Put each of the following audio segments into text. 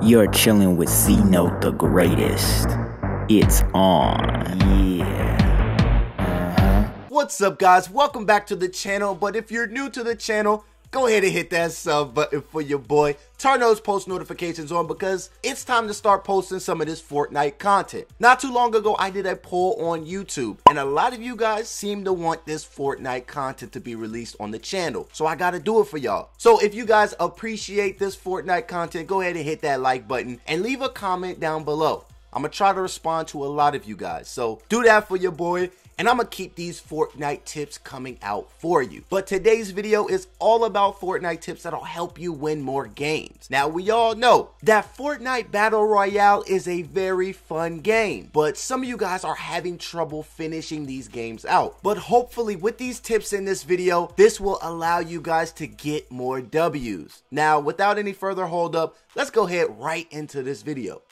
You're chilling with C-Note the greatest. It's on. Yeah. What's up, guys? Welcome back to the channel. But if you're new to the channel, go ahead and hit that sub button for your boy. Turn those post notifications on because it's time to start posting some of this Fortnite content. Not too long ago, I did a poll on YouTube, and a lot of you guys seem to want this Fortnite content to be released on the channel. So I gotta do it for y'all. So if you guys appreciate this Fortnite content, go ahead and hit that like button and leave a comment down below. I'm gonna try to respond to a lot of you guys. So do that for your boy. And I'm gonna keep these Fortnite tips coming out for you. But today's video is all about Fortnite tips that'll help you win more games. Now, we all know that Fortnite Battle Royale is a very fun game, but some of you guys are having trouble finishing these games out. But hopefully with these tips in this video, this will allow you guys to get more W's. Now, without any further hold up, let's go ahead right into this video.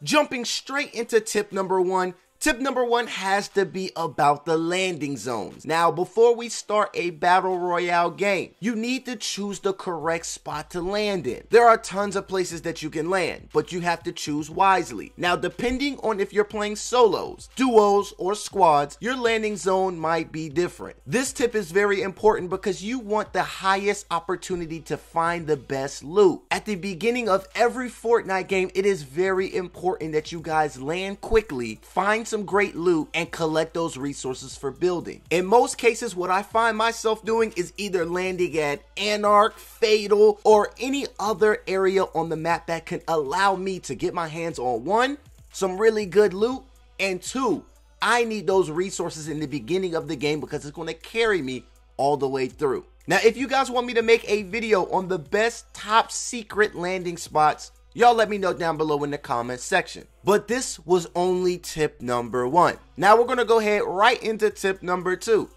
Jumping straight into tip number one. Tip number one has to be about the landing zones. Now, before we start a battle royale game, you need to choose the correct spot to land in. There are tons of places that you can land, but you have to choose wisely. Now, depending on if you're playing solos, duos, or squads, your landing zone might be different. This tip is very important because you want the highest opportunity to find the best loot. At the beginning of every Fortnite game, it is very important that you guys land quickly, find some great loot, and collect those resources for building. In most cases, what I find myself doing is either landing at Anarch, Fatal, or any other area on the map that can allow me to get my hands on one, some really good loot, and two, I need those resources in the beginning of the game because it's going to carry me all the way through. Now, if you guys want me to make a video on the best top secret landing spots, y'all let me know down below in the comments section. But this was only tip number one. Now we're gonna go ahead right into tip number two.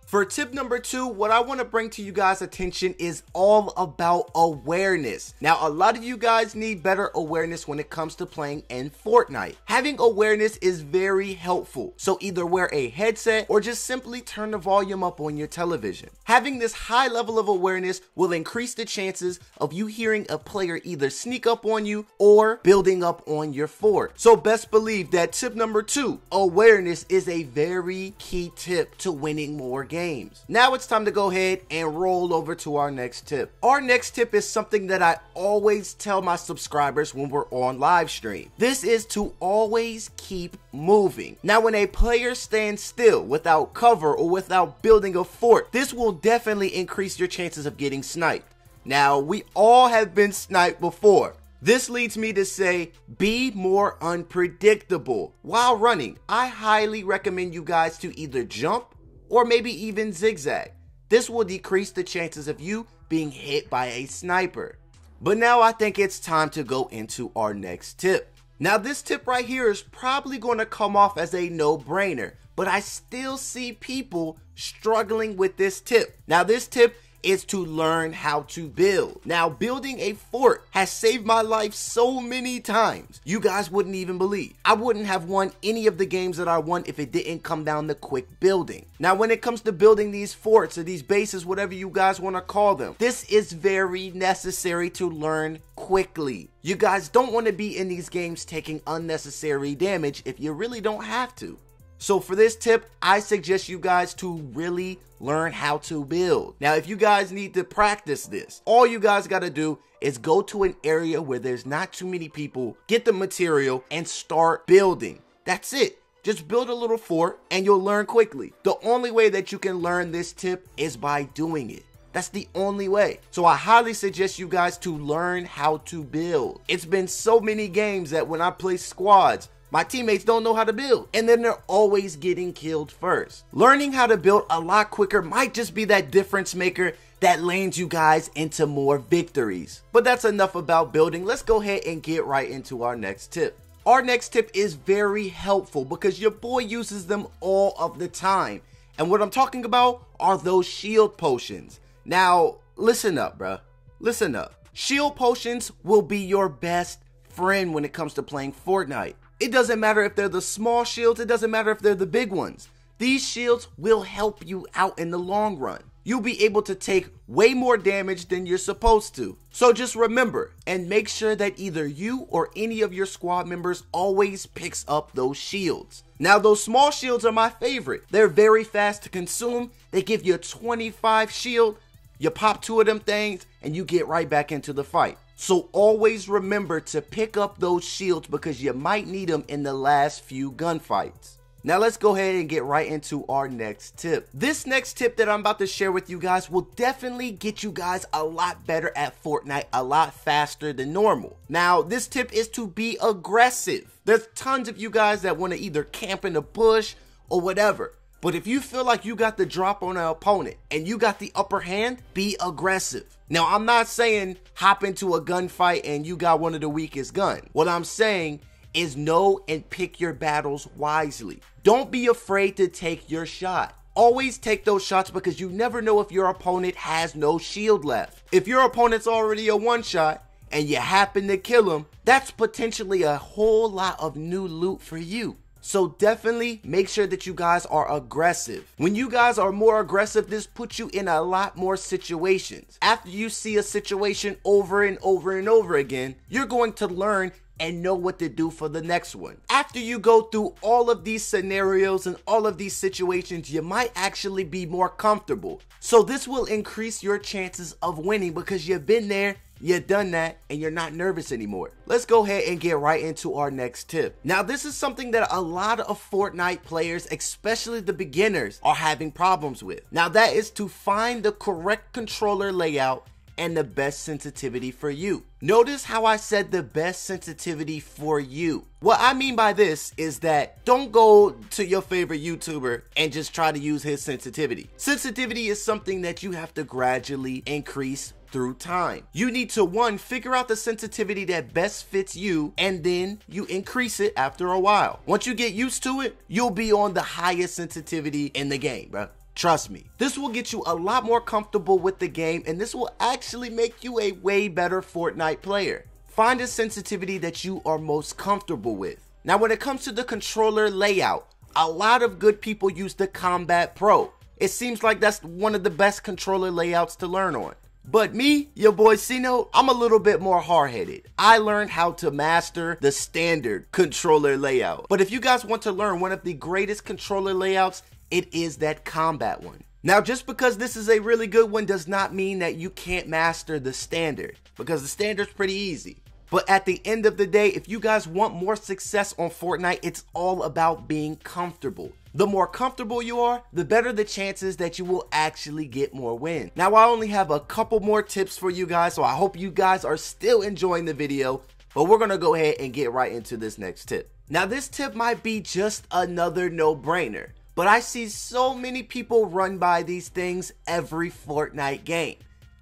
For tip number two, what I want to bring to you guys' attention is all about awareness. Now, a lot of you guys need better awareness when it comes to playing in Fortnite. Having awareness is very helpful. So either wear a headset or just simply turn the volume up on your television. Having this high level of awareness will increase the chances of you hearing a player either sneak up on you or building up on your fort. So best believe that tip number two, awareness, is a very key tip to winning more games. Now it's time to go ahead and roll over to our next tip. Our next tip is something that I always tell my subscribers when we're on live stream. This is to always keep moving. Now, when a player stands still without cover or without building a fort, this will definitely increase your chances of getting sniped. Now, we all have been sniped before. This leads me to say, be more unpredictable. While running, I highly recommend you guys to either jump or maybe even zigzag. This will decrease the chances of you being hit by a sniper. But now I think it's time to go into our next tip. Now, this tip right here is probably going to come off as a no-brainer, but I still see people struggling with this tip. Now, this tip is to learn how to build. Now, building a fort has saved my life so many times. You guys wouldn't even believe. I wouldn't have won any of the games that I won if it didn't come down to quick building. Now, when it comes to building these forts or these bases, whatever you guys want to call them, this is very necessary to learn quickly. You guys don't want to be in these games taking unnecessary damage if you really don't have to. So for this tip, I suggest you guys to really learn how to build. Now, if you guys need to practice this, all you guys got to do is go to an area where there's not too many people, get the material, and start building. That's it. Just build a little fort and you'll learn quickly. The only way that you can learn this tip is by doing it. That's the only way. So I highly suggest you guys to learn how to build. It's been so many games that when I play squads, my teammates don't know how to build, and then they're always getting killed first. Learning how to build a lot quicker might just be that difference maker that lands you guys into more victories. But that's enough about building. Let's go ahead and get right into our next tip. Our next tip is very helpful because your boy uses them all of the time. And what I'm talking about are those shield potions. Now, listen up, bruh. Listen up. Shield potions will be your best friend when it comes to playing Fortnite. It doesn't matter if they're the small shields, it doesn't matter if they're the big ones. These shields will help you out in the long run. you'll be able to take way more damage than you're supposed to. So just remember and make sure that either you or any of your squad members always picks up those shields. Now those small shields are my favorite. They're very fast to consume. They give you a 25 shield. You pop 2 of them things and you get right back into the fight. So always remember to pick up those shields because you might need them in the last few gunfights. Now let's go ahead and get right into our next tip. This next tip that I'm about to share with you guys will definitely get you guys a lot better at Fortnite, a lot faster than normal. Now this tip is to be aggressive. There's tons of you guys that want to either camp in the bush or whatever. But if you feel like you got the drop on an opponent and you got the upper hand, be aggressive. Now, I'm not saying hop into a gunfight and you got one of the weakest guns. What I'm saying is know and pick your battles wisely. Don't be afraid to take your shot. Always take those shots because you never know if your opponent has no shield left. If your opponent's already a one-shot and you happen to kill him, that's potentially a whole lot of new loot for you. So definitely make sure that you guys are aggressive. When you guys are more aggressive, this puts you in a lot more situations. After you see a situation over and over and over again, you're going to learn and know what to do for the next one. After you go through all of these scenarios and all of these situations, you might actually be more comfortable. So this will increase your chances of winning because you've been there, you've done that, and you're not nervous anymore. Let's go ahead and get right into our next tip. Now, this is something that a lot of Fortnite players, especially the beginners, are having problems with. Now, that is to find the correct controller layout and the best sensitivity for you. Notice how I said the best sensitivity for you. What I mean by this is that don't go to your favorite YouTuber and just try to use his sensitivity. Sensitivity is something that you have to gradually increase through time. You need to, one, figure out the sensitivity that best fits you, and then you increase it after a while. Once you get used to it, you'll be on the highest sensitivity in the game, bro. Trust me, this will get you a lot more comfortable with the game, and this will actually make you a way better Fortnite player. Find a sensitivity that you are most comfortable with. Now, when it comes to the controller layout, a lot of good people use the Combat Pro. It seems like that's one of the best controller layouts to learn on. But me, your boy C-Note, I'm a little bit more hard-headed. I learned how to master the standard controller layout. But if you guys want to learn one of the greatest controller layouts, it is that combat one. Now, just because this is a really good one does not mean that you can't master the standard, because the standard's pretty easy. But at the end of the day, if you guys want more success on Fortnite, it's all about being comfortable. The more comfortable you are, the better the chances that you will actually get more wins. Now, I only have a couple more tips for you guys, so I hope you guys are still enjoying the video, but we're gonna go ahead and get right into this next tip. Now, this tip might be just another no-brainer, but I see so many people run by these things every Fortnite game.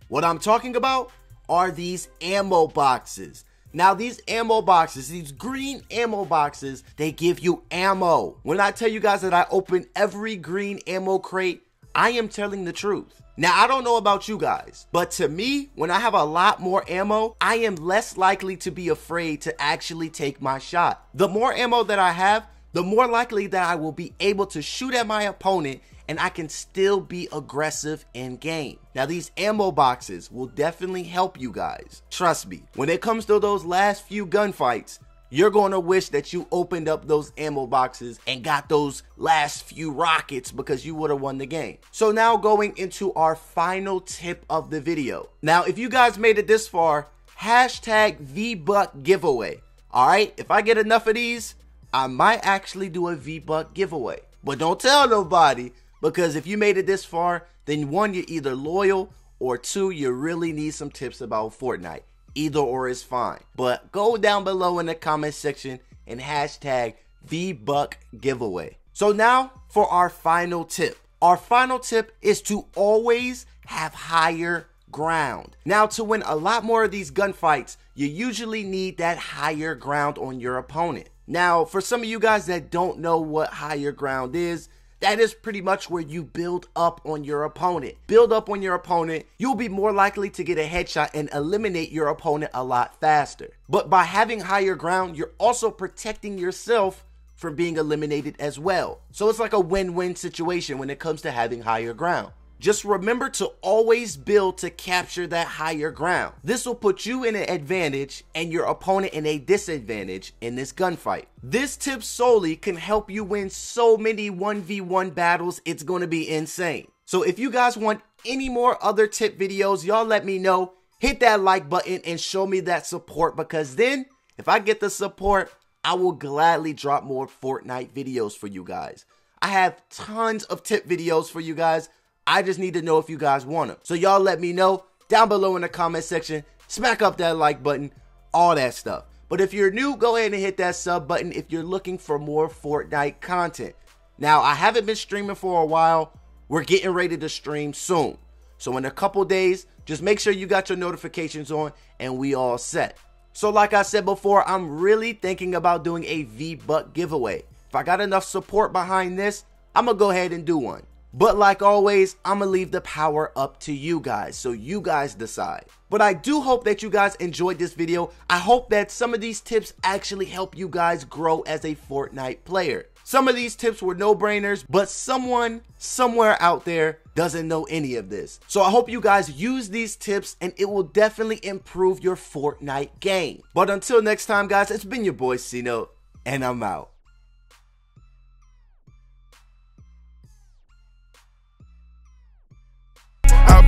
What I'm talking about are these ammo boxes. Now, these ammo boxes, these green ammo boxes, they give you ammo. When I tell you guys that I open every green ammo crate, I am telling the truth. Now, I don't know about you guys, but to me, when I have a lot more ammo, I am less likely to be afraid to actually take my shot. The more ammo that I have, the more likely that I will be able to shoot at my opponent and I can still be aggressive in game. Now, these ammo boxes will definitely help you guys. Trust me, when it comes to those last few gunfights, you're going to wish that you opened up those ammo boxes and got those last few rockets because you would have won the game. So now going into our final tip of the video. Now, if you guys made it this far, hashtag V-Buck giveaway. All right, if I get enough of these, I might actually do a V-Buck giveaway. But don't tell nobody, because if you made it this far, then one, you're either loyal, or two, you really need some tips about Fortnite. Either or is fine. But go down below in the comment section and hashtag V-Buck giveaway. So now for our final tip. Our final tip is to always have higher ground. Now, to win a lot more of these gunfights, you usually need that higher ground on your opponent. Now, for some of you guys that don't know what higher ground is, that is pretty much where you build up on your opponent. Build up on your opponent, you'll be more likely to get a headshot and eliminate your opponent a lot faster. But by having higher ground, you're also protecting yourself from being eliminated as well. So it's like a win-win situation when it comes to having higher ground. Just remember to always build to capture that higher ground. This will put you in an advantage and your opponent in a disadvantage in this gunfight. This tip solely can help you win so many 1v1 battles, it's going to be insane. So if you guys want any more other tip videos, y'all let me know. Hit that like button and show me that support, because then if I get the support, I will gladly drop more Fortnite videos for you guys. I have tons of tip videos for you guys. I just need to know if you guys want them. So y'all let me know down below in the comment section. Smack up that like button, all that stuff. But if you're new, go ahead and hit that sub button if you're looking for more Fortnite content. Now, I haven't been streaming for a while. We're getting ready to stream soon. So in a couple days, just make sure you got your notifications on and we all set. So like I said before, I'm really thinking about doing a V-Buck giveaway. If I got enough support behind this, I'm going to go ahead and do one. But like always, I'm going to leave the power up to you guys, so you guys decide. But I do hope that you guys enjoyed this video. I hope that some of these tips actually help you guys grow as a Fortnite player. Some of these tips were no-brainers, but someone somewhere out there doesn't know any of this. So I hope you guys use these tips and it will definitely improve your Fortnite game. But until next time, guys, it's been your boy C-Note, and I'm out.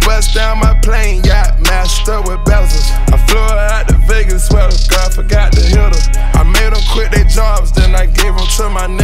Bust down my plane, got mashed up with bezels. I flew out to Vegas, swear to God, forgot to hit her. I made them quit their jobs, then I gave them to my nigga.